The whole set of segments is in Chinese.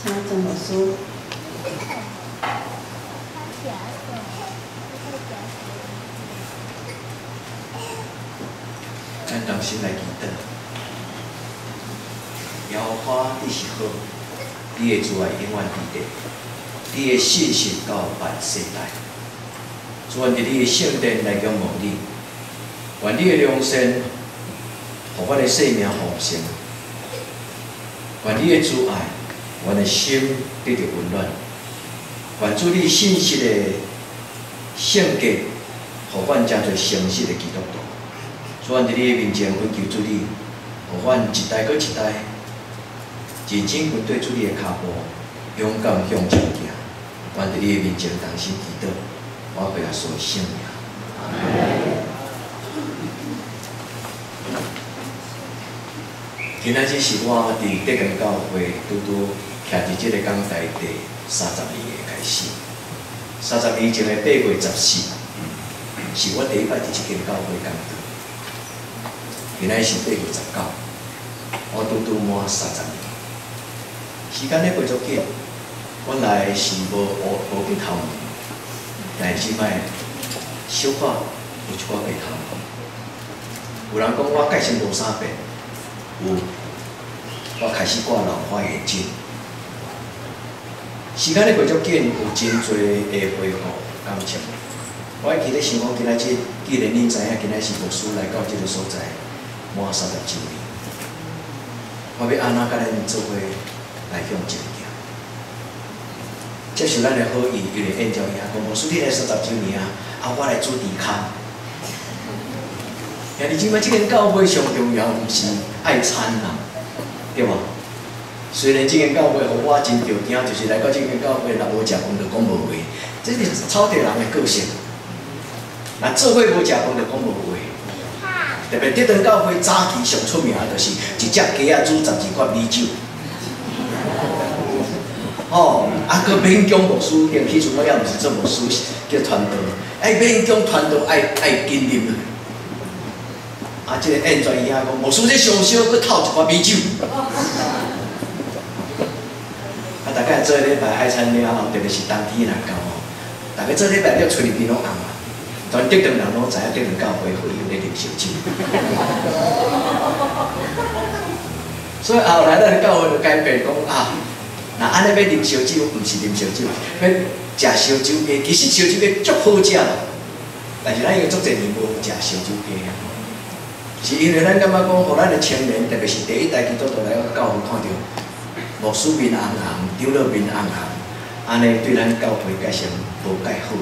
请郑牧师。咱同心来祈祷，耶和华你是好，你的慈爱永远伫地，你的信实到万世代。主啊，伫你的圣殿来仰望你，愿你的良善，互阮的生命丰盛；愿你的慈爱，阮的心得到温暖；愿主你信实的圣洁，互阮真侪诚实的基督徒。主啊，伫你的面前，阮求主你，互阮一代搁一代，认真跟对主你的脚步，勇敢向前行。愿伫你的面前同心祈祷，我为耶稣的圣名。今仔日是我伫德根教会拄徛伫即个讲台第30年的开始。30年前的8月14，是我第一摆伫即间教会讲道。今仔是8月19，我拄满30年，时间咧过足紧。本来是无去头毛，但是即摆小可有一寡白头毛。有人讲我改成无啥变，有我开始挂老花眼镜。时间咧过足紧，有真侪会恢复感情。我记咧想讲，今仔日既然恁知影，今仔是牧师来到即个所在。满30周年，我要安怎甲咱做伙来向前行？接受咱的好意，因为演讲伊讲，牧师你来30周年啊，我来主持卡。兄弟姊妹，即间教会上重要，毋是爱餐啦，对无？虽然即间教会互我真着惊，就是来到即间教会，若无食饭就讲无话，这是草地人的个性。若做伙无食饭就讲无话。特别德顿教会早期上出名的，就是一只鸡仔煮12罐米酒。哦，佮勉强牧师，起初我也毋是做牧师，叫传道，勉强传道爱经历。即个演专伊讲，牧师这上少佮偷一罐米酒。大家做礼拜爱餐了后，特别是冬天来到哦，大家做礼拜了，喙里边拢红啊。全德顿人拢知影，德顿教会会有咧啉烧酒。所以后来咱的教会就改变讲啊，那安尼要啉烧酒，毋是啉烧酒，要食烧酒鸡。其实烧酒鸡足好食啦，但是咱已经足侪年无食烧酒鸡啊。是因为咱感觉讲，互咱的青年，特别是第一代基督徒来到教会看到牧师面红红，长老面红红，安尼对咱教会改成无介好。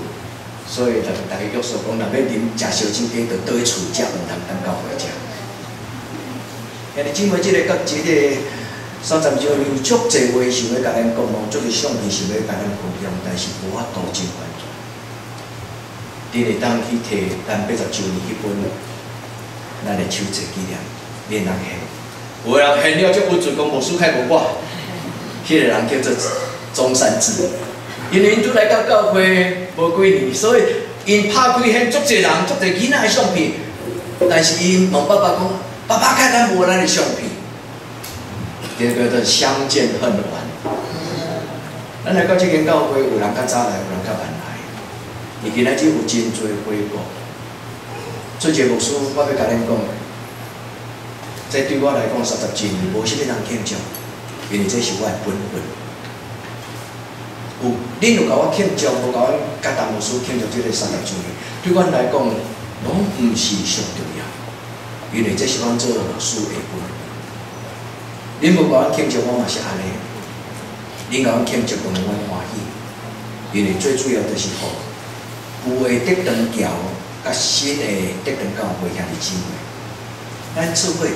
所以，大家约束讲，若要啉食烧酒鸡，就倒去厝食，毋通当教会食。兄弟姊妹，即个甲即个30周年有足侪话想要甲咱讲哦，足侪相片想要甲咱分享，但是无法度真完全。你会当去摕咱80周年迄本咱的手册纪念，免人献。有人献了，足有罪讲牧师开无我，迄个人叫做中山志。因为因拄来到教会无几年，所以因拍开现足侪人、足侪囡仔的相片，但是因问爸爸讲：“爸爸，看咱无咱的相片。”这叫做相见恨晚。咱来到这间教会，有人较早来，有人较晚来。伊今仔日有真侪回顾。做一个牧师，我要甲恁讲，这对我来讲30周年无啥物人庆祝，因为这是我的本分。恁有甲我庆祝，无甲阮甲陈牧师庆祝即个30周年，对阮来讲，拢毋是上重要，因为这是阮做牧师的本分。恁无甲阮庆祝，我嘛是安尼。恁甲阮庆祝，当然阮欢喜，因为最主要就是互旧的德顿桥甲新的德顿教会兄弟姊妹，咱做伙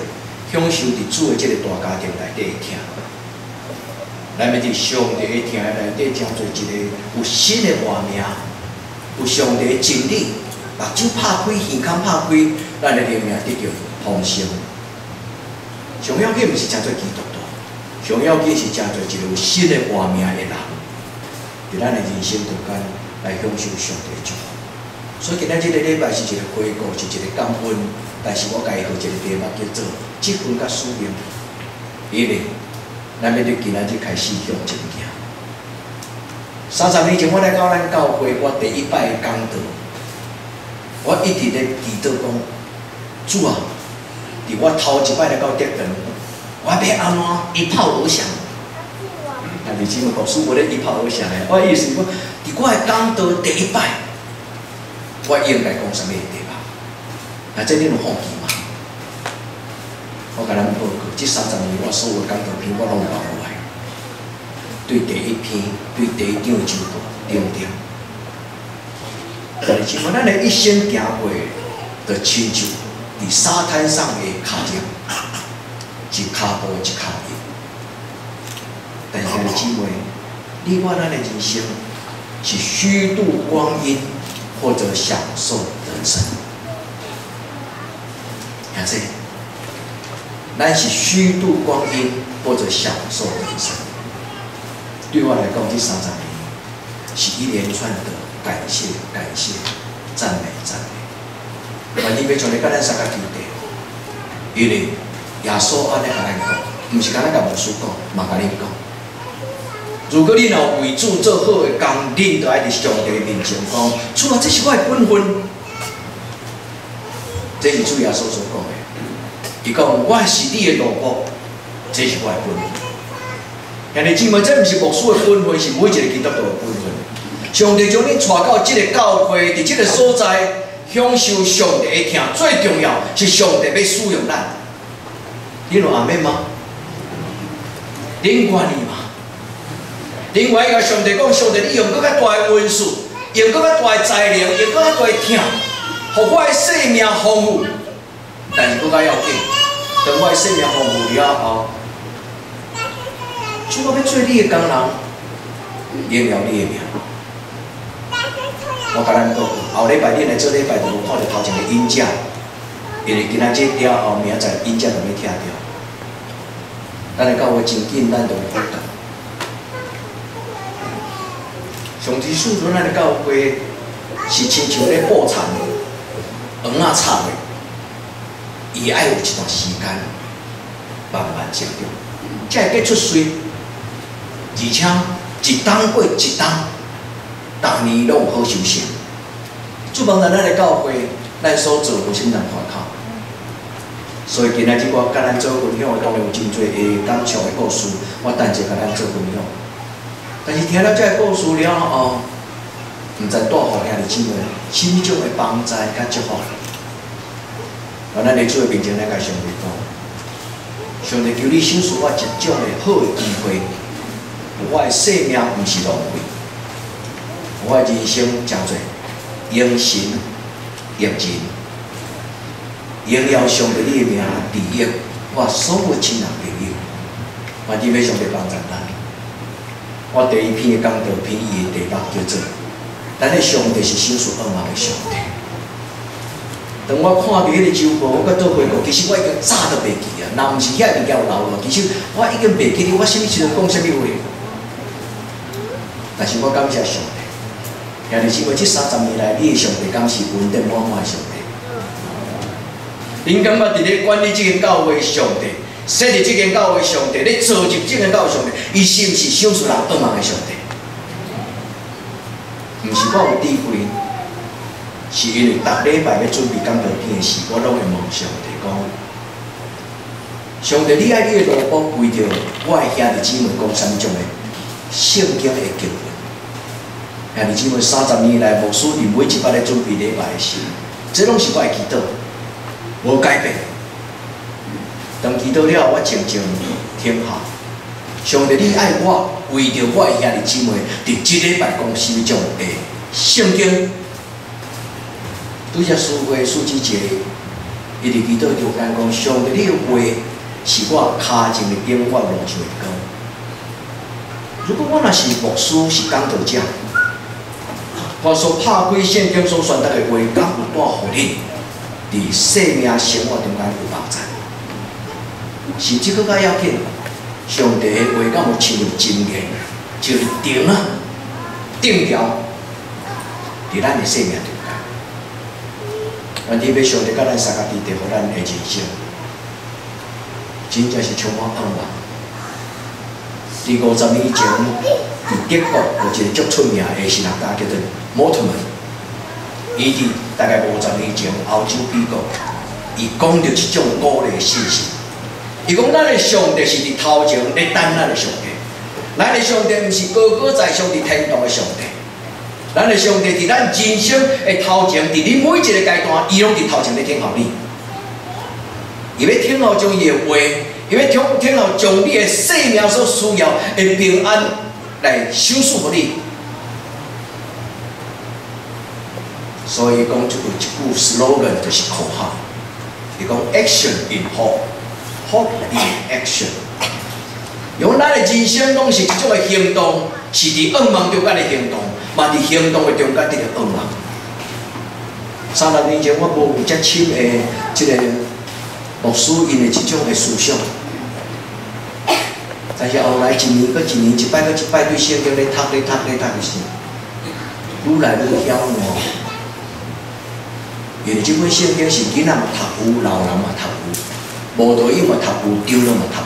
享受伫主的即个大家庭内底的听。咱要伫上帝的听内底，真做一个有新的画面，有上帝的真理，目睭拍开，耳孔拍开，咱的灵命得到丰盛。上要紧毋是真做基督徒，上要紧是真做一个有新的画面的人，伫咱的人生中间来享受上帝的祝福。所以今仔日个礼拜是一个回顾，是一个感恩，但是我家己号一个题目叫做积分甲使命，因为咱要对今仔日开始向前行。30年前我来到咱教会，我第一摆讲道，我一直咧祈祷讲，主啊，伫我头一摆来到德堂，我要安怎一炮而响？啊，你姊妹牧师无咧一炮而响诶，我意思讲，伫我诶讲道第一摆，我应该讲啥物对吧？啊，这你有放弃嘛？我甲咱报告，这30年我所有讲道篇我拢有把握诶。对第一篇，对第一场就道对不对？但是像咱的一生行过，就亲像伫沙滩上的脚印，一脚步一脚印。但是姊妹，你我咱的人生是虚度光阴，或者享受人生。听这，咱是虚度光阴，或者享受人生。对我来讲，这30年是一连串的感谢、感谢、赞美、赞美。我你要从你甲咱三个基地，因为耶稣安尼甲咱讲，毋是甲咱甲牧师讲，嘛甲恁讲。如果恁有为主做好的工，恁就爱伫上帝面前讲，主啊，这是我的本分。这是主耶稣所讲的。伊讲，我是你的奴仆，这是我的本分。兄弟姊妹，这毋是牧师的本分，是每一个基督徒的本分。上帝将恁带到这个教会，伫这个所在，享受上帝的疼。最重要是上帝要使用咱。恁有阿免吗？恁愿意吗？恁愿意甲上帝讲，上帝你用搁较大的恩赐，用搁较大的才能，用搁较大的疼，互我的生命丰富。但是搁较要紧，当我的生命丰富了后。主我要做你的工人，荣耀你的名。我甲咱讲，后礼拜恁来做礼拜，就无看到头前的音架，因为今仔日了后，明仔载音架就要拆掉。咱来教会真紧，咱就有活动。上次使阵，咱的教会是亲像咧布田，黄仔插的，伊爱有一段时间慢慢成长，才会结出水。而且一冬过一冬，逐年拢有好收成。祝望咱的教会，咱所做有心人看口。所以今仔日我甲咱做分享，当然有真侪会感触的故事，我等者甲咱做分享。但是听了这个故事了后，毋知带互兄弟姊妹心中的帮助甲祝福。咱在主的面前来甲上帝讲，上帝求你赏赐我一种的好的机会。我的生命毋是浪费，我的人生真多用心用人，荣耀上帝你的名，利益我所有亲人朋友，我今要上帝帮助咱。我第一篇的讲道篇，伊的题目叫做“咱的上帝是赏赐恶魔的上帝”。当我看到迄个周报，我搁倒回顾，其实我已经早都袂记啊。若毋是遐物件有留落，其实我已经袂记得我啥物时阵讲啥物话。但是我感谢上帝，兄弟姊妹，这30年来，你的上帝敢是恩典满满的上帝？恁感觉伫咧管理这间教会的上帝，设立这间教会的上帝，咧造就这间教会的上帝，伊是毋是赏赐人恶魔的上帝？毋是我有智慧，是因为逐礼拜要准备讲道片的时，我拢会问上帝讲：上帝，你爱你的奴仆为着我的兄弟姊妹讲啥物种的圣经的经文？兄弟姊妹，30年来，牧师伫每一摆咧准备礼拜的时，这拢是我的祈祷，无改变。当祈祷了，我静静听下。上帝，你爱我，为着我的兄弟姊妹，伫即礼拜讲啥物种的圣经？拄则书会书记节，伊伫祈祷中间讲：上帝，你的话是我骹前的灯，我路上的光。如果我若是牧师，是讲道者，我所拍开圣经所传达的话，敢有带互你伫生命生活中间有帮助？甚至更加要紧，上帝的话敢有像真言，像钉啊、钉条伫咱的生命中间。愿天要上帝甲咱三个基地，互咱的人生，真正是充满盼望。伫50年前，伫德国有一个足出名的神学家叫做 Moltmann， 伊伫大概50年前欧洲美国，伊讲着一种鼓励信息。伊讲咱的上帝是伫头前咧等咱的上帝，咱的上帝毋是高高在上伫天堂的上帝，咱的上帝伫咱人生的头前，伫你每一个阶段，伊拢伫头前咧听候你。伊要听候将伊的话。伊要听候将你的生命所需要的平安来守护予你，所以讲一句 slogan 就是口号。伊讲 action in hope，hope in action。用咱的人生拢是一种的行动，是伫噩梦中间的行动，嘛伫行动的中间得到噩梦。30年前我无有遮深的即个牧师因的即种的思想。但是后来一年搁一年，一摆搁一摆，对圣经咧读的时，愈来愈晓悟。因为即本圣经是囡仔嘛读有，老人嘛读有，无道义嘛读有，丢了嘛读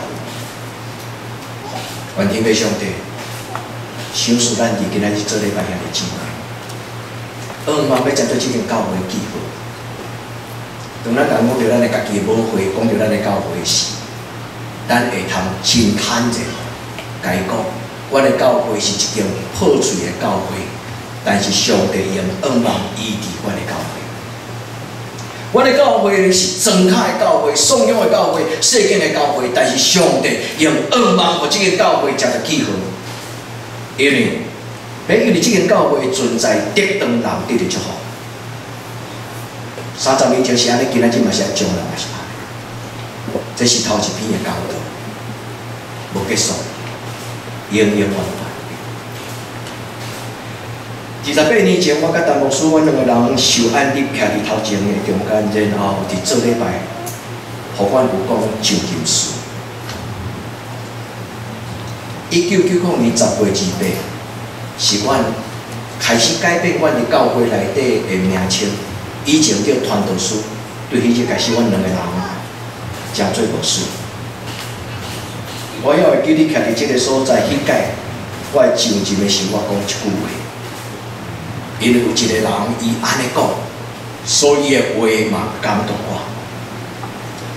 有。愿天父上帝，想使咱伫今仔日做礼拜遐个姊妹，噩梦要接到即间教会记号。当咱讲着咱的家己的无会，讲着咱的教会时。咱会通真坦然，甲伊讲，阮的教会是一间破碎的教会，但是上帝用噩梦医治阮的教会。阮的教会是庄卡的教会、颂扬的教会、世间的教会，但是上帝用噩梦互这间教会食着记号，因为这间教会的存在，得当人得着祝福。30年前是安尼，今仔日嘛是安将来嘛是安尼，这是头一篇的教导。无结束，永永远远。28年前，我甲陈牧师，阮两个人受安利徛伫头前的中间，然后伫做礼拜，互阮有讲上金书。1999年10月28，是阮开始改变阮伫教会内底的名称，以前叫传道书，对迄日开始，阮两个人真做牧师。我还会记你徛伫即个所在，迄届我会上任的时候，我讲一句话，因为有一个人伊安尼讲，所以的话嘛感动我。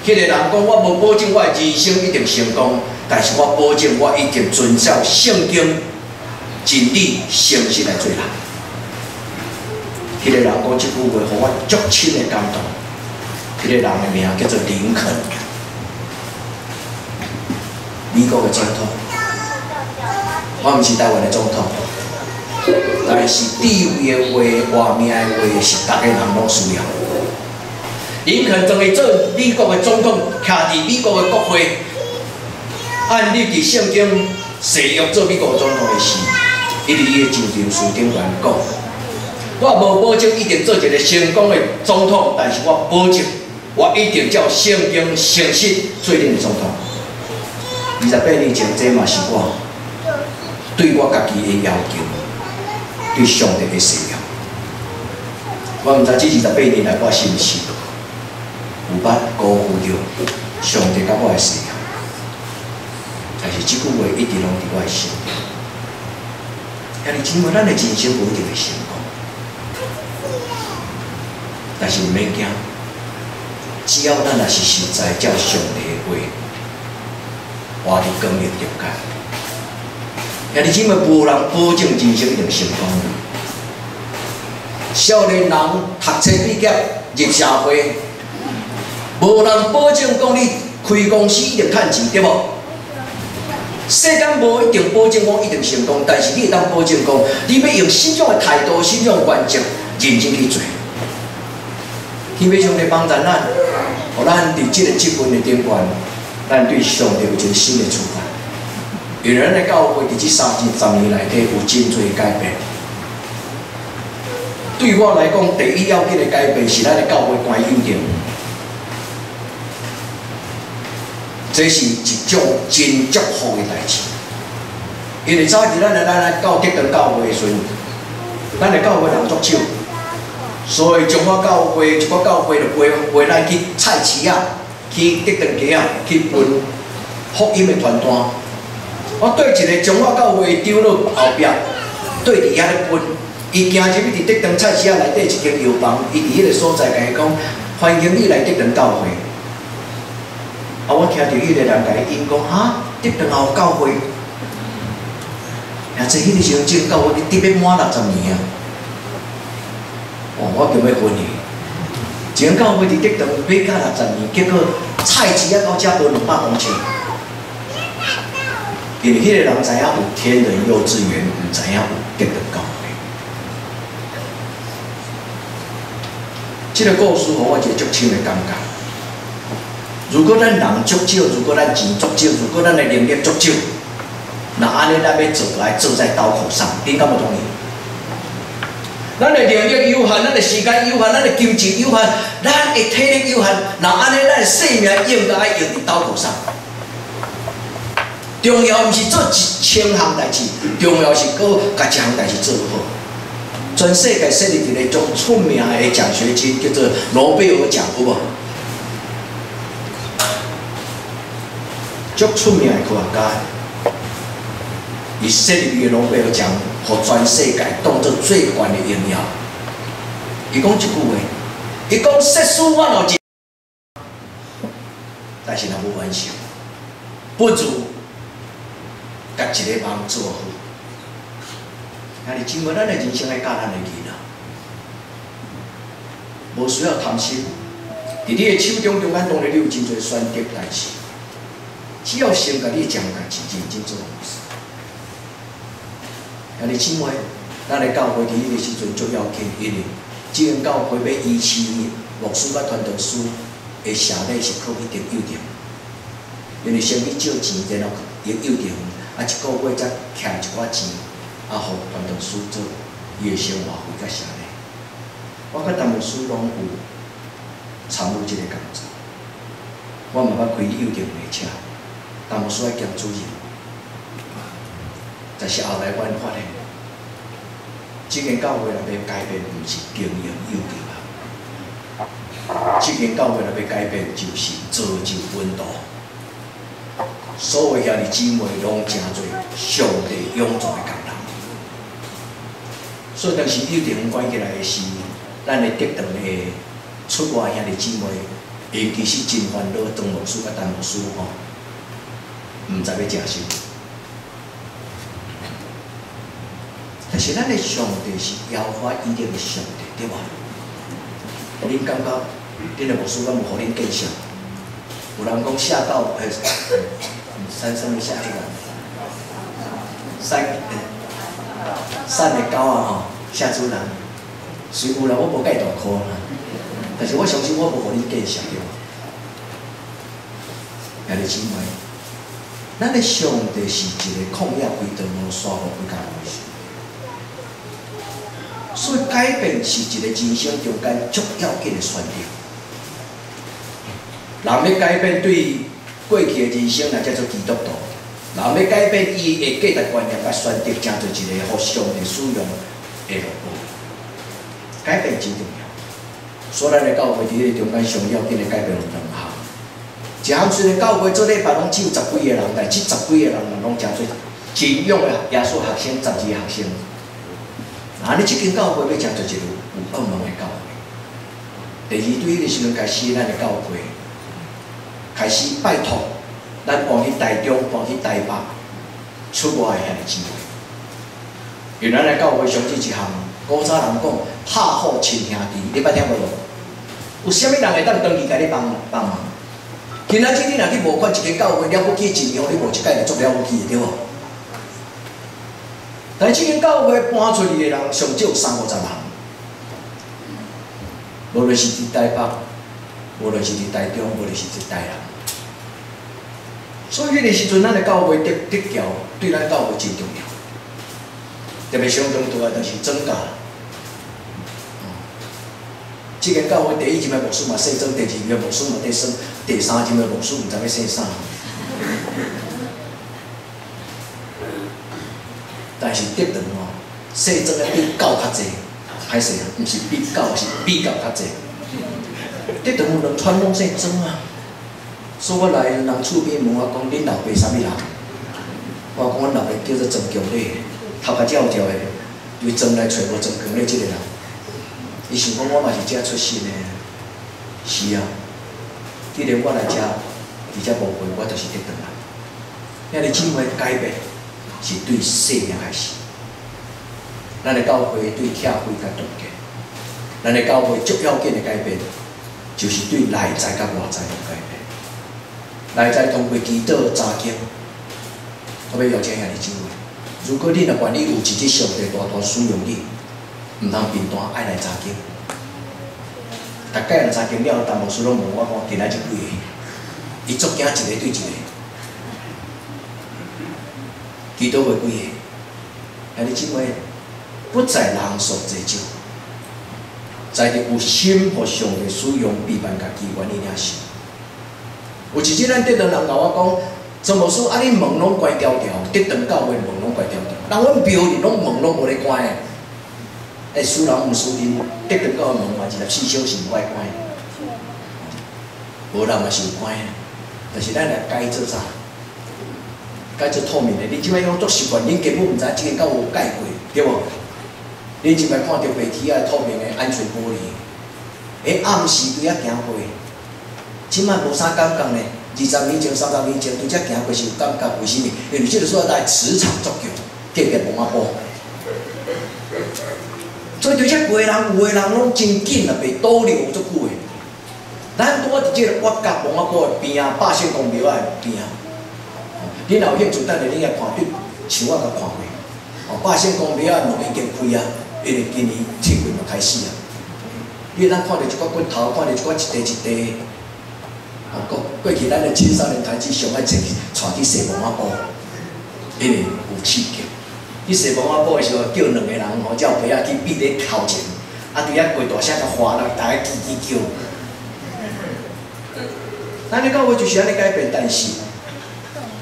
迄个人讲，我无保证我的人生一定成功，但是我保证我一定遵照圣经真理诚实来做人。迄个人讲即句话，互我足深的感动。迄个人的名叫做林肯。美国的总统，我毋是台湾的总统，但是地位的话、活命的话，是逐个人拢需要。林肯当伊做美国的总统，徛伫美国的国会，按你伫圣经誓约做美国总统的时，伊伫伊的就任书顶面讲：我无保证一定做一个成功的总统，但是我保证我一定照圣经诚实做恁的总统。28年前，这嘛是我对我家己的要求，对上帝的誓约。我毋知这28年来我是毋是有捌辜负着上帝甲我的誓约，但是这句话一直拢伫我的心。兄弟姊妹，咱的人生无一定会成功，但是毋免惊，只要咱若是实在照上帝的话。活伫光明中间，兄弟姊妹，无人保证人生一定成功。少年人读册毕业入社会，无人保证讲你开公司一定趁钱，对无？世间无一定保证讲一定成功，但是你会当保证讲，你要用什么的态度、什么的原则，认真去做。天父上帝帮助咱，互咱伫即个积分的顶端。咱对上帝有一个新的出发，因为咱的教会伫这30年内底有真多改变。对我来讲，第一要紧的改变是咱的教会关友定，这是一种真祝福的代志。因为早期咱来到德堂教会的时阵，咱的教会人足少，所以从我教会一个教会就陪咱去菜市啊。去德堂街啊，去分福音的传单，我对一个从我到会场落后壁，对伫遐咧分，伊行入去伫德堂菜市仔内底一间药房，伊伫迄个所在甲伊讲，欢迎你来德堂教会。啊，我听到迄个人甲伊因讲，哈，德堂也有教会，啊，即迄个时阵正教会伫要满60年啊。哦，我叫要分去。前教会伫德堂买到60年，结果菜市仔到遮无200公尺。因为迄个人知影有天人幼稚园，唔知影有德堂教会。这个故事互我一个足深的感觉。如果咱人足少，如果咱钱足少，如果咱的能力足少，那安尼咱要做来做在刀口上，恁敢无同意？咱的能力有限，咱的时间有限，咱的金钱有限，咱的体力有限，那安尼咱的生命应该用伫刀口上。重要毋是做1000项代志，重要是搁甲一项代志做好。全世界设立一个足出名的奖学金，叫做诺贝尔奖，有无？足出名的科学家，伊设立伊个诺贝尔奖，互全世界当作最悬的荣耀。伊讲一句话，伊讲世事我有一，但是若无完成，不如甲一个梦做好。但是，今物咱的人生爱教咱的囡仔，无需要贪心。伫你的手中间，当然你有真侪选择代志，只要先甲你将代志认真做好事。但是，今物咱的教会伫迄个时阵足要紧，因为这间教会要依持牧师甲传道师的社礼是靠一定幼稚，因为先去借钱，然后用幼稚啊一个月才欠一寡钱。啊，互传道师做伊的生活费甲啥嘞？我甲陈牧师拢有参与即个工作。我嘛捌开幼稚园的车，陈牧师爱兼主任。但是后来阮发现，即间教会若要改变，毋是经营幼稚园，即间教会若要改变，就是造就温度。所有遐哩姊妹拢真侪上帝永驻的工人。所以当时幼稚园关起来的是，咱的德堂的出外遐的姊妹，因其实真烦恼，张牧师甲陈牧师吼，毋知要食啥。但是咱的上帝是摇花一定的上帝，对吧？恁感觉恁的牧师敢有互恁见识？有人讲下到山上面下去了，山的狗啊吼，下主人，虽有啦，我无介大颗啦，但是我相信我无互你见识对吧？兄弟姊妹，咱的上帝是一个旷野规道路，沙漠规家回事，所以改变是一个人生中间足要紧的选择。人要改变对过去的人生来叫做基督徒。人要改变伊的价值观念，甲选择，成做一个互上帝使用的路步。改变真重要。所以咱的教会伫迄个中间上要紧的改变有2项。一项虽然教会做礼拜拢只有10几个人，但这10几个人拢真侪真勇的耶稣学生，12个学生。啊，你这间教会要真做一个有恶梦的教会。第二，对迄个时阵开始，咱的教会开始拜托。咱搬去台中，搬去台北，出外遐个姊妹。原来咱教会上只一项，古早人讲拍好亲兄弟，你捌听无？有啥物人会当登记甲你帮忙？今仔日你若去无看一间教会了不起真样，你无一届就做了不起的对无？但是这间教会搬出去的人上少30-50人，无论是伫台北，无论是伫台中，无论是伫台南。所以迄个时阵，咱的教会得调对咱教会真重要，特别相当大个就是增加。即间教会第1任的牧师嘛姓曾，第2任的牧师嘛得生，第3任的牧师毋知要姓啥。但是德堂哦，姓曾的比教较济，歹势啊，毋是比教，是比教较济。德堂有2串拢姓曾啊。所以我来人厝边问我讲，恁老爸啥物人？我讲阮老爸叫做庄强烈，头壳照照的，为庄来找无庄强烈即个人。伊想讲我嘛是遮出身的，是啊。既然我来遮，而且无陪，我就是得转来。遐日姊妹改变是对生命开始，咱的教会对拆毁甲冻结，咱的教会最要紧的改变，就是对内在甲外在的改变。内在通过祈祷、查经，我要邀请遐日姊妹，如果你若愿意有一日上帝大大使用你，毋通平淡，爱来查经。大概人查经了，但牧师拢问我讲，今仔日几个？伊足惊一个对一个。祈祷会几个？遐日姊妹，不在人数济少，在于有心互上帝使用，避免家己愿意领受。有一日，咱得到人甲我讲，张牧师，啊，你门拢关条条，得到教会门拢关条条，人阮庙里拢门拢无咧关诶。私人毋私人，得到教会门嘛24小时无爱关，无人嘛是有关诶。但是咱来改做啥？改做透明诶。你即摆用做习惯，恁根本毋知即个教有改过，对无？恁即摆看到白铁啊透明诶安全玻璃，暗时对遐行过，即摆无啥感觉呢。20年前、30年前对遮行过是有感觉，为什么？因为即个所在磁场足强，结结蒙仔布。所以对遮过人，有的人拢真紧啊，被倒流足久诶。咱拄仔伫即个我甲蒙仔布诶边啊，百姓公庙仔诶边啊。恁若有兴趣，等下恁来看对像我甲看过。百姓公庙仔门已经开啊，因为今年7月就开始啊。你咱看到一寡骨头，看到一寡一地一地。过去咱的青少年团体上爱带去洗蒙仔布，因为有刺激。去洗蒙仔布的时候，叫2个人吼，才有陪仔去闭咧头前，啊，伫遐跪大声甲哗啦，大家叽叽叫。咱的教会就是安尼改变，但是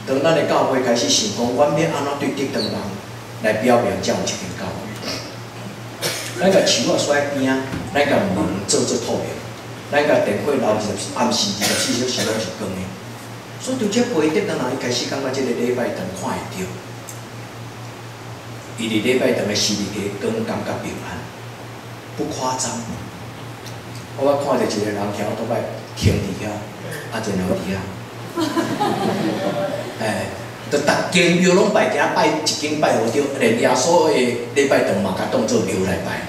当咱的教会开始想讲，阮要安怎对得当人来表明，才有一间教会。咱甲树啊甩边啊，咱甲门做透明。咱甲电火留暗时24小时拢是光的，所以对这陪得当人，伊开始感觉即个礼拜堂看会到，伊伫礼拜堂的12个光感觉平安，不夸张。我看到一个人条都摆停伫遐，啊，然后伫遐，就逐间庙拢拜行拜一间拜无着，连耶稣的礼拜堂嘛，甲当做庙来拜。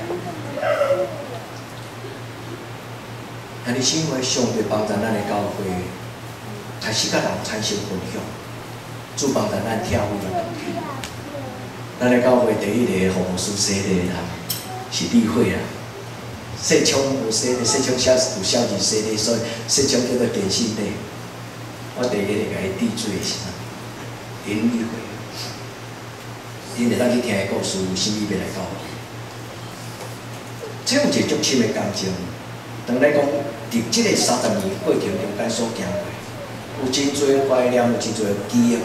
啊！你因为上帝帮助咱的教会，开始甲人产生分享，主帮助咱跳舞的动机。咱的教会第一个服务师洗礼的人是理会啊，细枪无洗礼，细枪有小字洗礼，所以细枪叫做电信礼。我第一个甲伊滴水的是啥？因理会，因会当去听伊故事，有心意要来教会。这有一个足深的感情。当咱讲，伫即个30年过程中，咱所行过，有真侪怀念，有真侪记忆，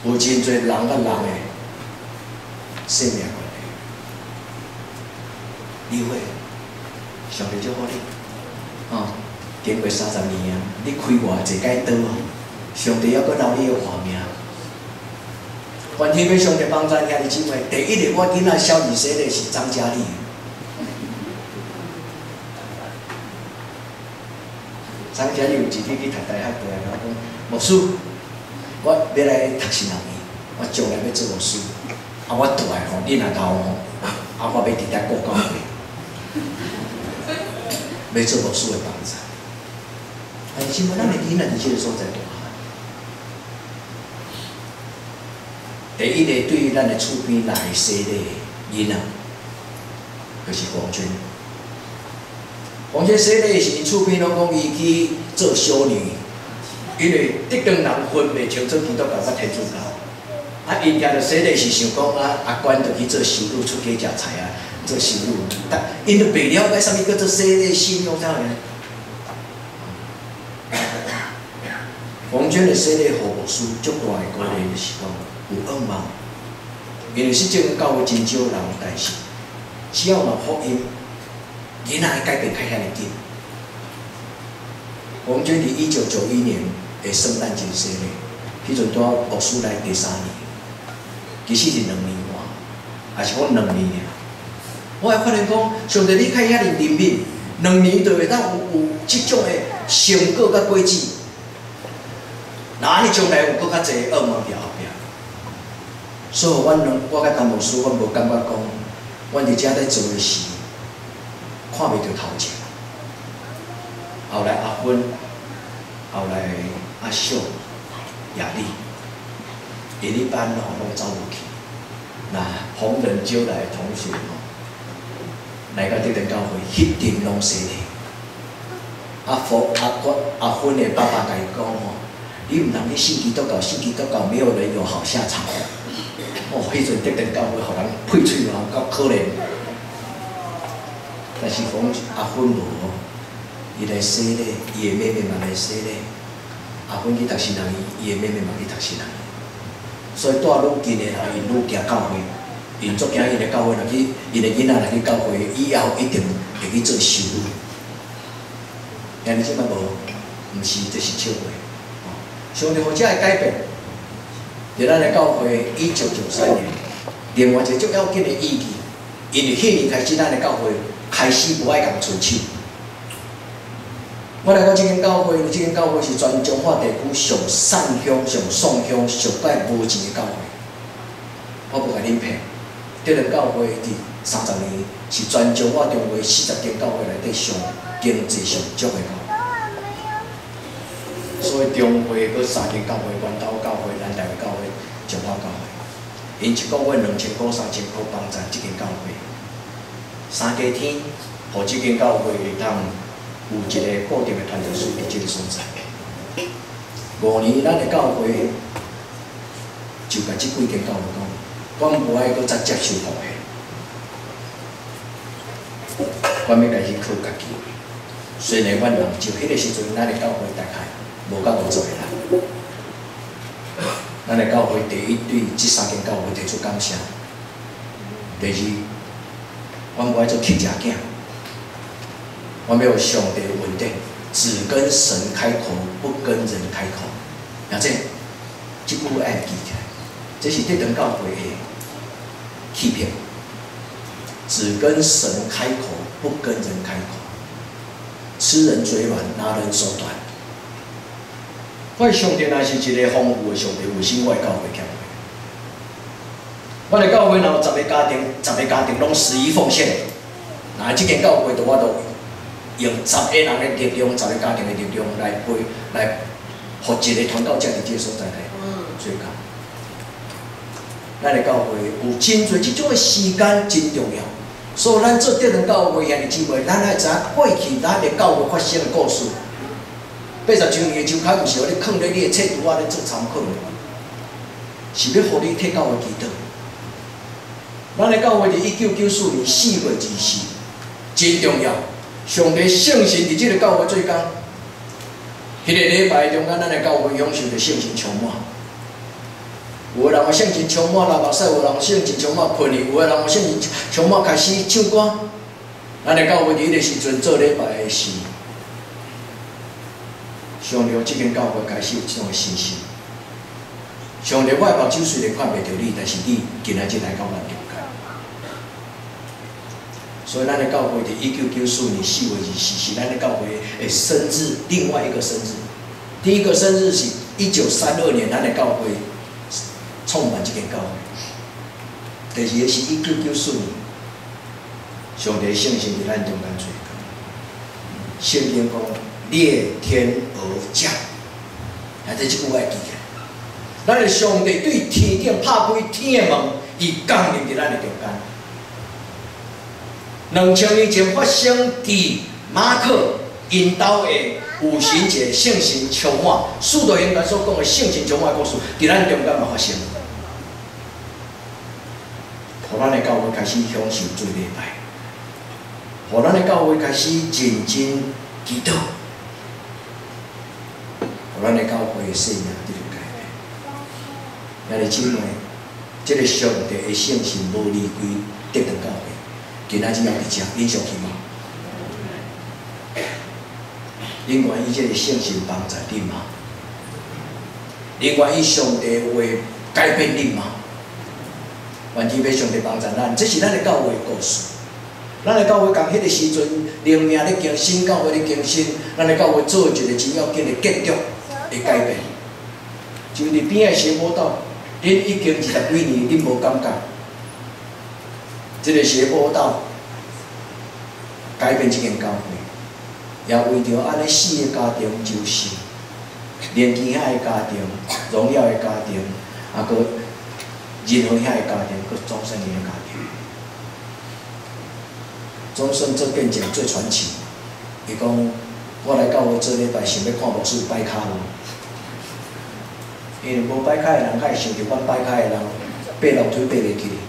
有真侪人甲人的生命关系。你会，上帝祝福你，经过30年啊，你开偌济解刀啊，上帝还阁留你的活命。愿天要上帝帮助遐日姊妹，第一个我囡仔小儿生的是张嘉丽。张嘉丽有一日去读大学，回来甲我讲，牧师，我要来读神学院，我将来要做牧师。啊，我大个吼，你若老吼，我要伫遐顾教会，要做牧师的帮助。现在咱的囡仔伫即个所在大汉，第一个对咱的厝边来洗礼囡仔，就是黄娟。黄娟洗礼是因厝边拢讲伊去做修女，因为得当人分袂清楚基督教甲天主教。啊，因家着洗礼是想讲阿官着去做修女，出家食菜啊，做修女。但因着袂了解啥物叫做洗礼信仰啥物。黄娟的洗礼服务书足大的鼓励就是讲有愿望，因为是这个教会真少人，但是只要有福音。囡仔会改变较遐尼紧。黄娟伫1991年的圣诞节洗礼，迄阵拄好牧师来第3年，其实是2年半，还是讲2年尔。我会发现讲，上帝你开遐尔灵敏，2年就会当有即种的成果甲果子。那安尼将来有搁较侪恶魔伫后壁。所以我甲陈牧师，我无感觉讲，阮伫遮咧做的事，看袂到头前。后来阿芬，后来阿秀、亚丽，因迄班吼拢走无去。那红人招来的同学吼，来到这个教会，迄阵拢洗礼。阿芬的爸爸甲伊讲吼，你毋通你信基督教，信基督教没有人有好下场。哦，迄阵这个教会，互人配喙啊，够可怜。但是讲阿芬无，伊来洗礼，伊的妹妹嘛来洗礼。阿芬去读新人院，伊的妹妹嘛去读新人院。所以带愈近的人，因愈行教会，因足惊因的教会，若去因的囡仔若去教会，以后一定会去做修女。但你即摆无，毋是，这是笑话。上帝互遮会改变。伫咱的教会1993年，另外一个足要紧的意义，因为迄年开始，咱的教会开始无爱共伸手。我来到这间教会，这间教会是全中华地区上散乡、上送乡、上摆无钱的教会。我不甲恁骗，这个教会伫30年是全中华中华40间教会内底上经济上足的教会。所以中会搁3间教会，关岛教会、咱台湾教会、中华教会，因一个月2000块、3000块帮助这间教会。3家天，互这间教会会当有一个固定的传道书伫这个所在。5年，咱的教会就甲这几间教会讲，阮无爱搁再接受奉献，阮要家己靠家己。虽然阮人少，迄个时阵，咱的教会大概无到50个人。咱的教会第一对这3间教会提出感谢。第二，阮无爱做乞食囝，阮要有上帝的稳定，只跟神开口，不跟人开口。然后这句爱记起来，这是这堂教会的欺骗。只跟神开口，不跟人开口。吃人嘴软，拿人手短。我的上帝若是一个丰富的上帝，为什么我的教会欠我？我的教会若有10个家庭拢11奉献，那这间教会我都用10个人的力量、10个家庭的力量来互一个传教者伫这个所在内做工。咱的教会有真侪这种的时间真重要，所以咱做这堂教会兄弟姊妹，咱爱知影过去咱的教会发生的故事。80周年的周刊，毋是互你藏咧你的册拄仔咧做参考，是要互你替教会祈祷。咱的教会伫1994年4月24，真重要。上帝圣神伫即个教会做工，迄个礼拜中间，咱的教会享受着圣神充满。有的人圣神充满啦，目屎；有的人圣神充满困去；有的人圣神充满开始唱歌。咱的教会伫迄个时阵做礼拜的时，上帝即间教会开始有即种的信心。上帝我的目睭虽然看袂到你，但是你今仔日来到咱中间。所以咱的教会伫1994年4月24是咱的教会的生日，另外一个生日。第一个生日是1932年，咱的教会创办这间教会。第二个是1994年，上帝圣神伫咱中间做工。圣经讲裂天而降，啊，这句话要记起来。咱的上帝对天顶拍开天的门，伊降临伫咱的中间。2000年前发生伫马可因兜的五旬节圣神充满，使徒行传所讲的圣神充满的故事，伫咱中间嘛发生。互咱的教会开始享受做礼拜，互咱的教会开始认真祈祷，互咱的教会的生命得到改变。兄弟姊妹，这个上帝的圣神无离开这堂教会。今仔日要伫遮，恁上去吗？恁愿意这个圣神帮助恁吗？恁愿意上帝话改变恁吗？愿天要上帝帮助咱，这是咱的教会故事。咱的教会讲迄个时阵，灵命咧更新，教会咧更新，咱的教会做一个真要紧的结局会改变。就伫边仔斜坡道，恁已经20几年，恁无感觉？这个斜坡道改变这间教会，也为着安尼4个家庭就生，年轻遐的家庭、荣耀的家庭，啊，搁任何遐的家庭，搁终身的家庭。终身做见证最传奇。伊讲，我来教会做礼拜，想要看牧师摆骹无？因为无摆骹的人，较会想着阮摆骹的人，爬楼梯爬袂起。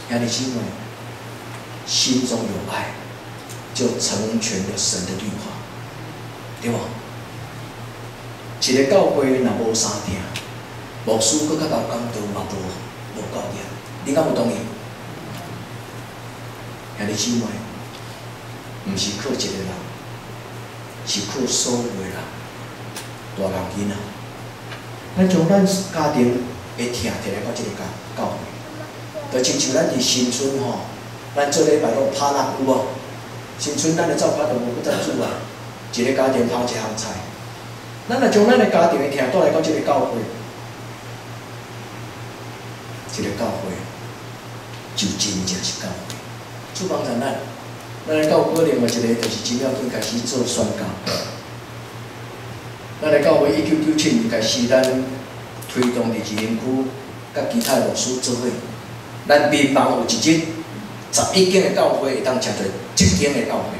兄弟姊妹，心中有爱，就成全了神的律法，对无？一个教会若无三定，牧师搁较够讲道嘛无够严，你敢有同意？兄弟姊妹，毋是靠一个人，是靠所有的人，大人囡仔。咱将咱家庭的疼摕来到这个教会，就亲像咱伫新村吼，咱做礼拜拢拍蜡有无？新村咱的灶脚都无搁再煮啊，一个家庭拍一项菜。咱若将咱的家庭的疼带来到这个教会，这个教会就真正是教会。主帮助咱，咱来教会另外一个就是真要紧开始做宣教。咱来教会1997年开始，咱推动伫士林区甲其他牧师做伙，咱民望有一日11间的教会会当吃做1间的教会，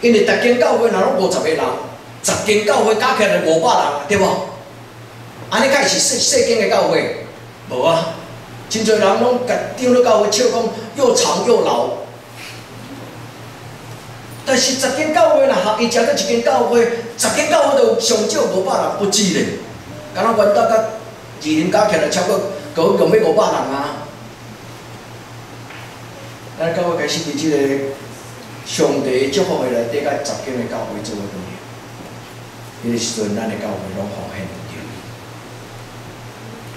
因为逐间教会若拢50个人，10间教会加起来500人，对无？安尼才是细间的教会，无啊？真侪人拢甲张了教会笑讲又长又老。但是10间教会若合伊食做1间教会，10间教会都上少500人不止咧。敢若原岛甲二林加起来超过用要500人啊！咱教会开始伫即个上帝祝福的内底，甲10间的教会做伙努力。迄个时阵，咱的教会拢奉献着。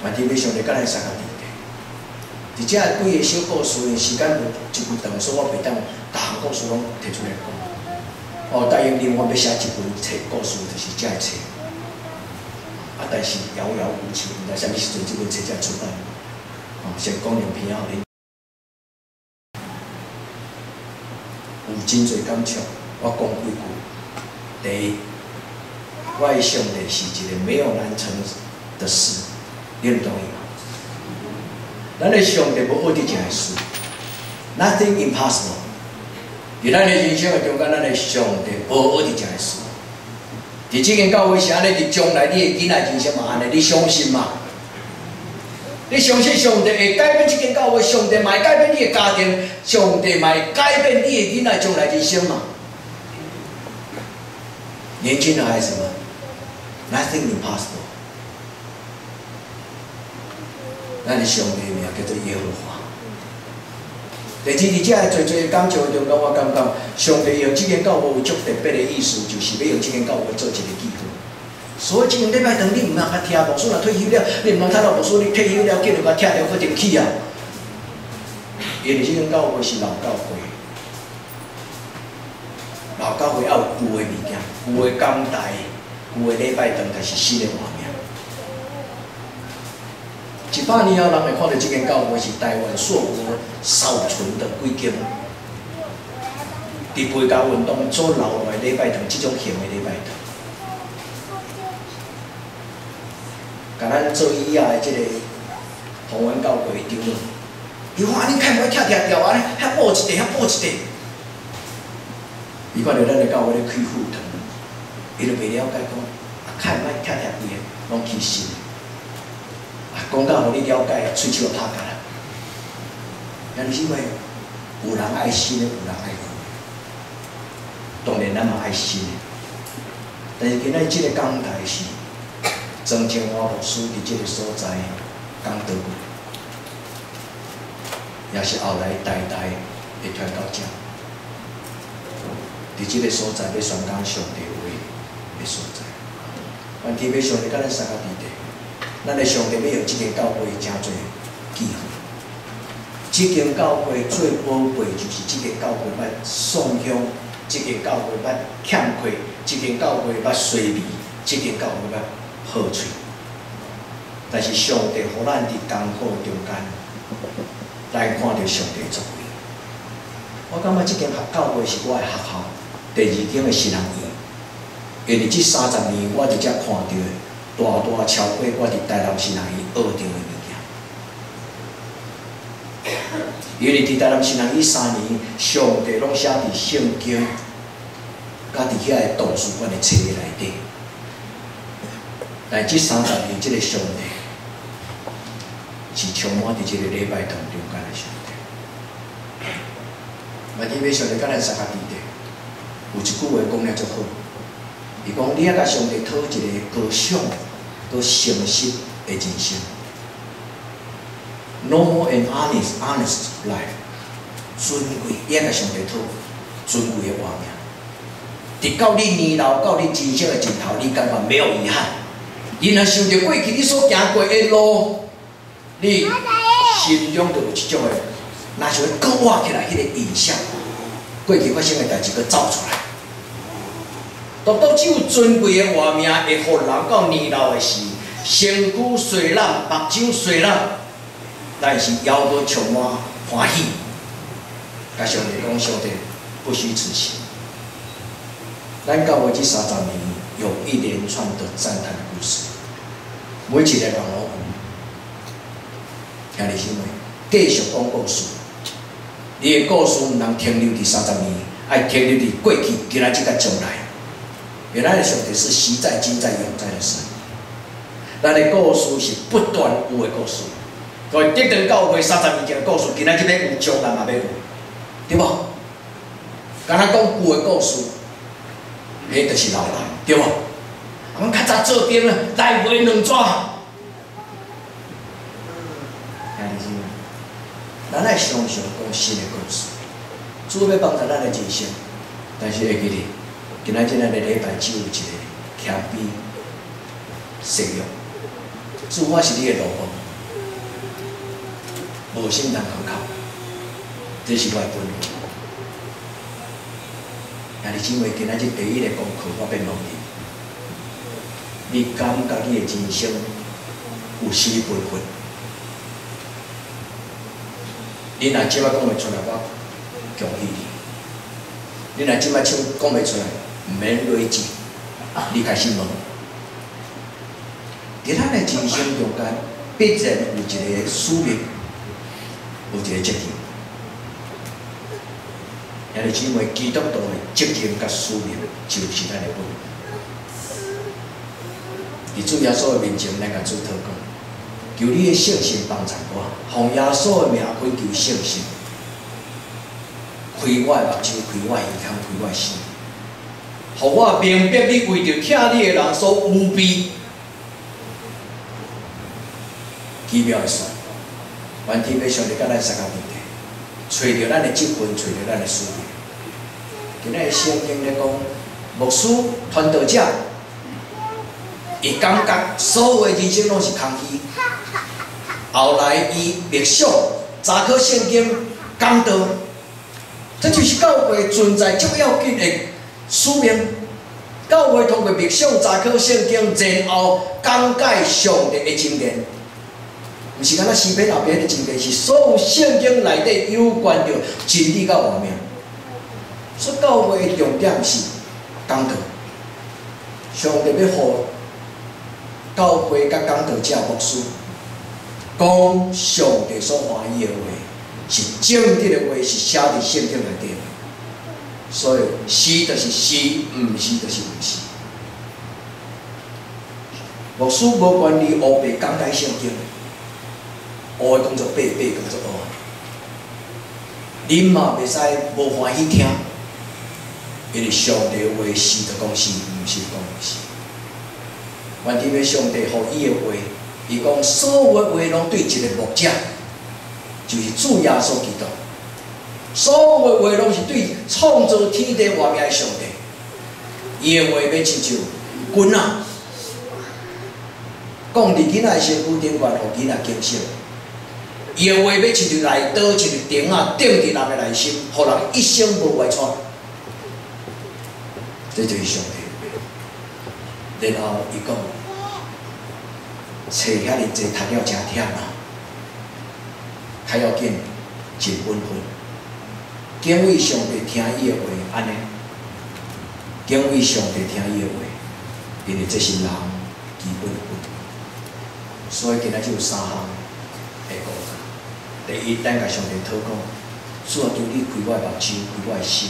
愿天要上帝甲咱三个地。而且几个小故事，时间无一句长，所以我袂当逐项故事拢摕出来讲。哦，答应另外要写一本册故事，就是这个册。啊，但是遥遥无期，毋知啥物时阵这本册才出版。哦，先讲两篇互恁。有真侪感触，我讲几句。第一，我的上帝是一个没有难成的事，你同意吗？咱的上帝无恶的一件事 ，nothing impossible。伫咱的人生的中间，咱的上帝无恶的一件事。伫即间教会是安尼，伫将来你的囡仔人生嘛安尼，你相信吗？你相信上帝会改变即间教会，上帝嘛会改变你的家庭，上帝嘛会改变你的囡仔将来人生嘛？年轻的孩子们 ，nothing impossible。咱的上帝名叫做耶和华。第二，伫遮侪感触中间，我感觉上帝用即间教会有足特别的意思，就是要用即间教会做一个记号。所以即个礼拜堂你毋通甲听牧师若退休了，你毋通听到牧师你退休了，叫人甲拆掉，搁顶起啊！因为即间教会是老教会，老教会要有旧的物件，旧的讲台，旧的礼拜堂才是新的画面。100年后，人会看到这间教会是台湾硕果少存的几间，伫背教运动所留落来礼拜堂，这种型的礼拜堂，甲咱做以下的这个台湾教会长老，伊看安尼看袂拆掉，安尼遐补一地，遐补一地，伊看到咱的教会咧开副堂，伊就袂了解讲，看歹拆规个，拢起新。讲到互你了解，喙手拍干啦。兄弟姊妹，有人爱新的，有人爱旧的。当然，咱嘛爱新的。但是今仔即个讲台是曾清华牧师伫即个所在讲道过，也是后来代代会传到遮。伫即个所在要宣讲上帝话的所在。愿天要上帝甲咱三个伫地。咱的上帝要用即间教会真侪记号。即间教会最宝贵就是即间教会捌送香，即间教会捌欠亏，即间教会捌衰微，即间教会捌好喙。但是上帝互咱伫艰苦中间来看到上帝作为。我感觉即间教会是我的学校第2间的新人院，因为即30年我伫遮看到的大大超过我伫台南新人院学到的物件。因为伫台南新人院3年，上帝拢写伫圣经，甲伫遐个图书馆的册内底。但即30年，即个上帝是充满伫即个礼拜堂中间的上帝。嘛，因为上帝甲咱三个弟弟，有一句话讲了足好，伊讲你啊甲上帝讨一个高尚、搁诚实的人生。normal and honest life， 尊贵，你啊甲上帝讨尊贵的活命。直到你年老，到你人生的尽头，你感觉没有遗憾。然后想着过去你所行过的路，你心中就有一种的，若想要搁活起来，迄个印象，过去发生的代志搁走出来。独独只有尊贵的活命，会互人到年老的时，身躯衰烂，目睭衰烂，但是腰都充满欢喜。甲上帝讲，上帝不虚此行。咱教会这30年，有一连串的赞叹的故事，每一个人拢有。兄弟姊妹，继续讲故事。你的故事毋通停留伫30年，爱停留伫过去、今仔日甲将来。原来的上帝是昔在、今在、永在的神。咱的故事是不断有的故事。所以德登教会30年前的故事，今仔日要有，将来嘛要有，对无？敢若讲旧的故事，迄就是老人，对无？阮较早做兵啊，来回2纸。咱来常常讲新的故事，主要帮助咱的人生。但是会记哩，今仔日咱的礼拜只有一个谦卑、信用。主，我是你的路方，无心通空靠，这是我的本分。兄弟姊妹，今仔日第一个功课我变落去。你感觉你的人生有什么培训？你若即摆讲袂出来，我恭喜你。你若即摆唱讲袂出来，毋免累积，你开始问。伫咱的人生中间，必然有一个使命，有一个责任。兄弟姊妹，基督徒的责任甲使命，就是咱的本分。伫主耶稣的面前，咱甲主祷告。求你的圣心帮助我，奉耶稣的名恳求圣心，开我的目睭，开我的耳孔，开我的心，互我明白你为着听你的人所污蔑、奇妙的事。愿天父上帝甲咱三个弟弟，找着咱的职分，找着咱的使命。今仔日圣经咧讲，牧师、传道者，伊感觉所有的人生拢是空虚。后来，伊默想查考圣经讲道，这就是教会存在最要紧的使命。教会通过默想查考圣经，然后讲解上帝的经典，毋是敢若诗篇后边的经典，是所有圣经内底有关着真理甲活命。所以教会的重点是讲道，上帝要互教会甲讲道者牧师。讲上帝所欢喜的话，是正直的话，是写伫圣经内底。所以是就是是，毋是就是毋是。牧师无管你黑白讲解圣经，黑的工作白，白工作黑。恁嘛袂使无欢喜听，因为上帝的话是就讲是，毋是讲毋是。愿天父上帝互伊的话。伊讲，所有的话拢对一个牧者，就是主耶稣基督。所有的话拢是对创造天地万物的上帝。伊的话要亲像棍仔，讲伫囡仔身躯顶悬，互囡仔警醒。伊的话要亲像来刀，亲像钉啊，钉伫人的内心，互人一生无外窜。这就是上帝的话。然后伊讲，找遐尼济读了真忝啊，较要紧，真稳分。敬畏上帝，听伊的话，安尼。敬畏上帝，听伊的话，因为这是人基本的本。所以今仔就有3项会讲。第一，咱甲上帝讨讲，主啊，求你开我的目睭，开我的心，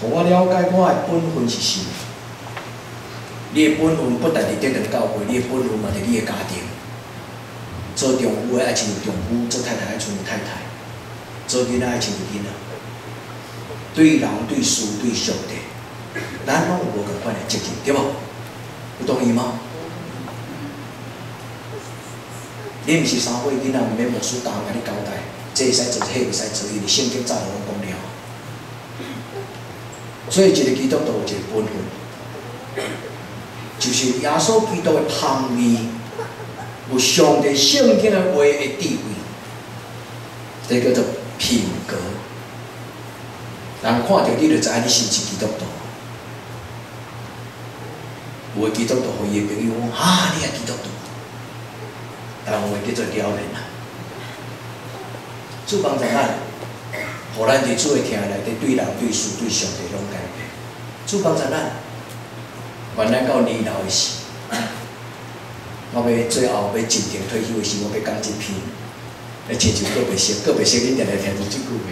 互我了解我的本分是啥。你的本分不但伫得着教会，你的本分嘛伫你的家庭。做丈夫的爱亲像丈夫，做太太爱亲像太太，做囡仔爱亲像囡仔。对人、对事、对上帝，咱拢有无共款的责任，对无？有同意吗？你毋是3岁囡仔，毋免牧师逐项甲你交代，这会使做，迄袂使做，因为圣经早就拢讲了。所以一个基督徒有一个本分，就是耶稣基督的香味，有上帝圣经的话的智慧，这叫做品格。人看到你就知影你是毋是基督徒。有的基督徒互伊的朋友讲：啊，你也基督徒。但有诶叫做撩人啊！主帮助咱，互咱伫主诶听内底对人、对事、对上帝拢改变。主帮助咱，原来到年老诶时，我要最后要真正退休诶时，我要讲一篇，亲像个别说，恁定来听住即句话。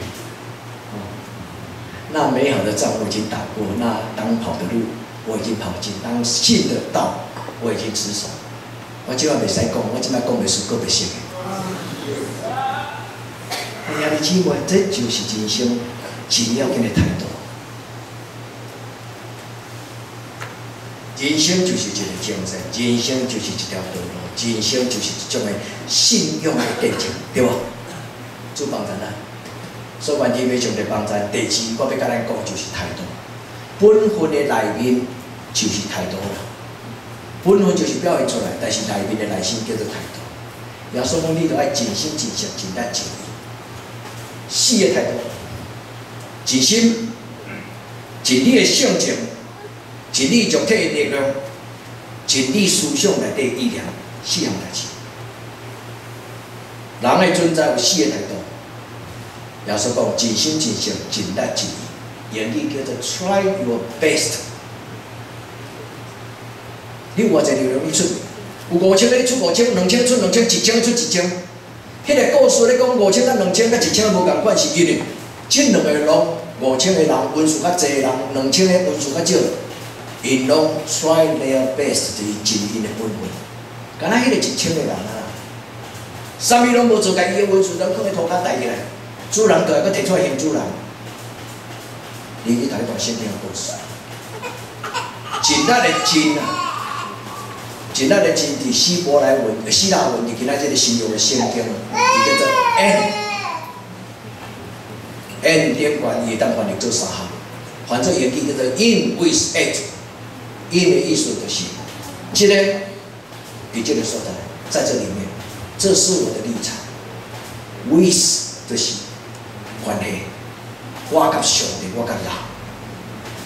那美好的仗我已经打过，那当跑的路我已经跑尽，当信的道我已经持守。我即摆袂使讲，我即摆讲袂出个别说的。哎呀，你姊妹，这就是人生真要紧的态度。人生就是一个精神，人生就是一条道路，人生就是一种的信仰的见证，对吧？主帮助咱，所以愿天要上帝帮助。第二，我要甲咱讲就是态度。本分的内面就是态度啦。本分就是表现出来，但是内面的内心叫做态度。耶稣讲，你著爱尽心、尽性、尽力、尽意，4个态度：尽心、尽你的性情、尽你肉体的力量、尽你思想内底意念，4项代志。人的存在有4个态度。耶稣讲：尽心、尽性、尽力、尽意，言语叫做 try your best。你有偌济力量，你出，有5000个你出5000，2000出2000，1000出1000。迄个故事咧讲5000甲2000甲1000无共款，是因为即2个人5000个人分数较济人，2000个分数较少，因拢 try their best 就是尽因的本分。敢若迄个1000个人啊，啥物拢无做，家己的分数拢放喺涂骹带起来，主人就会佫摕出来刑主人。你去读一段圣经的故事，尽力的尽啊！尽力的尽伫希腊文，伫今仔这个新约的圣经，伊叫做 N 顶悬，伊会当翻译做3项，反正原句叫做 in with it。in 的意思就是，即个伫这个所在，在这里面，这是我的立场。with 就是关系，我甲上帝，我甲人，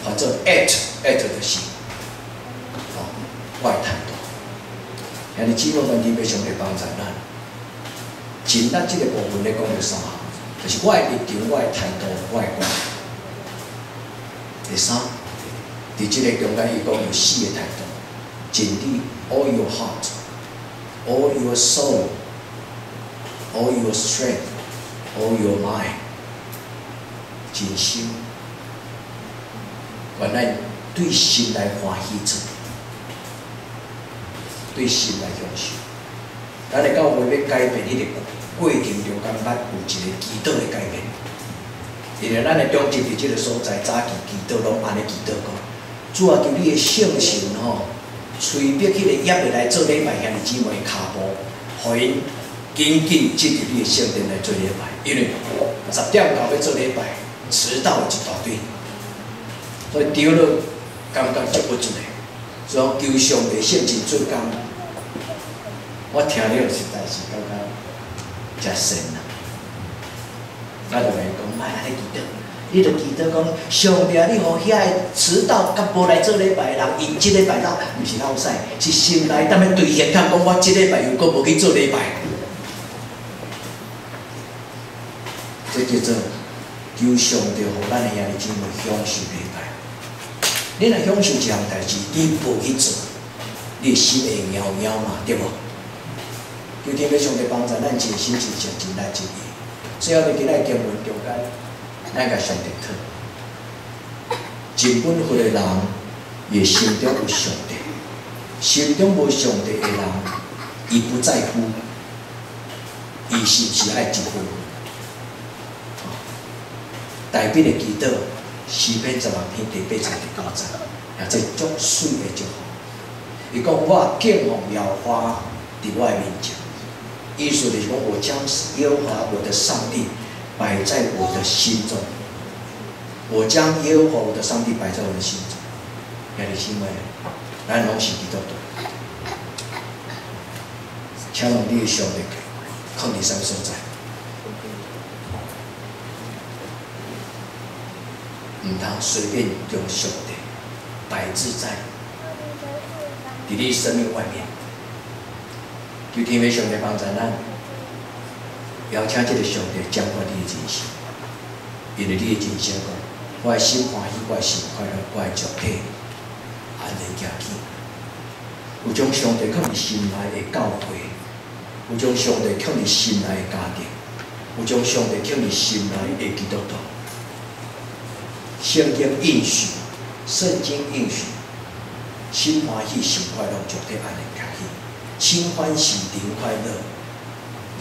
反正 at 就是，我的态度。遐尼姊妹问题要上帝帮助咱，尽力这个部分咧讲有3项，就是我的立场、我的态度、我的观念。第3，伫这个中间伊讲有4个态度，尽力 all your heart, all your soul, all your strength, all your mind， 尽心，原来对神来欢喜做。对神来享受，咱的教会要改变迄个过程中间，捌有一个祈祷的改变。因为咱的中心伫即个所在，早期祈祷拢安尼祈祷讲：主啊，求你的圣神吼，催逼迄个业的来做礼拜，兄弟姊妹的骹步，互因紧紧进入你的圣殿来做礼拜。因为10点到要做礼拜，迟到一大堆，所以丢了感觉足不足的。所以求上帝圣真做工，我听了实在是感觉真神啊！我就甲伊讲，莫安尼祈祷，你着祈祷讲，上帝啊，你互遐个迟到甲无来做礼拜人，因即礼拜到，毋是老屎，是心内踮咧对现讲，我即礼拜又搁无去做礼拜。这叫做求上帝，互咱的兄弟姊妹享受礼拜。你若享受一项代志，你无去做，你心会喵喵嘛，对无？求天父上帝帮助咱真心真诚真来真意。最后，今仔经文中间，咱甲上帝讨。真本分的人，伊心中有上帝；心中无上帝的人，伊不在乎，伊是毋是爱一分。大笔的祈祷，诗篇16篇第8节第9节，也这足水的祝福。伊讲我敬奉耶和华伫我的面前，意思就是讲我将耶和华我的上帝摆在我的心中，我将耶和华我的上帝摆在我的心中。兄弟姊妹，咱拢是基督徒，请用你的上帝放伫啥所在？唔通随便将上帝摆置在你生命外面。求天父上帝帮助咱，邀请这个上帝掌管你的人生，因为你的人生讲，我的心欢喜，我的心快乐，我的肉体安尼行去。有将上帝放伫心内的教会，有将上帝放伫心内的家庭，有将上帝放伫心内的基督徒。圣经应许，圣经应许，心欢喜，心快乐，就得安尼行去。心欢喜，灵快乐，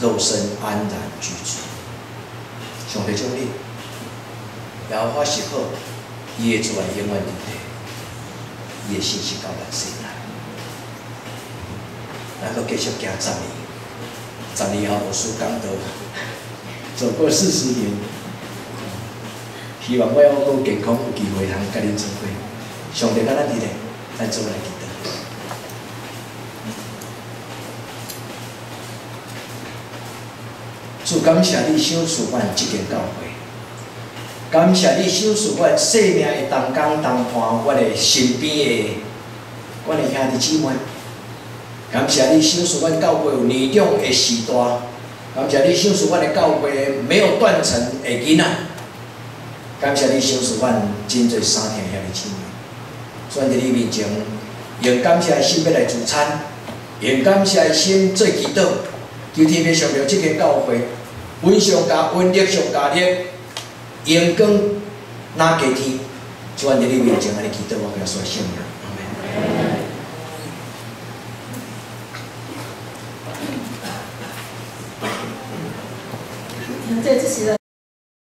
肉身安然居住。上帝祝你，然后发实好，伊会做来永远伫地，伊的信息到咱身内。咱阁继续行10年，10年后无输讲道，走过40年。希望我有健康有机会通甲恁做伙，上帝甲咱伫咧，咱做来祈祷。主感谢你赏赐阮即间教会，感谢你赏赐阮生命的同工同伴，阮的身边的阮的兄弟姊妹。感谢你赏赐阮教会有年长的时代，感谢你赏赐阮的教会没有断层的囡仔。感谢你赏赐阮真侪三天兄弟姊妹，选伫你面前，用感谢的心要来自餐，用感谢的心做祈祷，求天父上帝即间教会，温上加温，力上加力，阳光拿加天，选伫你面前安尼祈祷，我给他说圣名，阿门。在这时的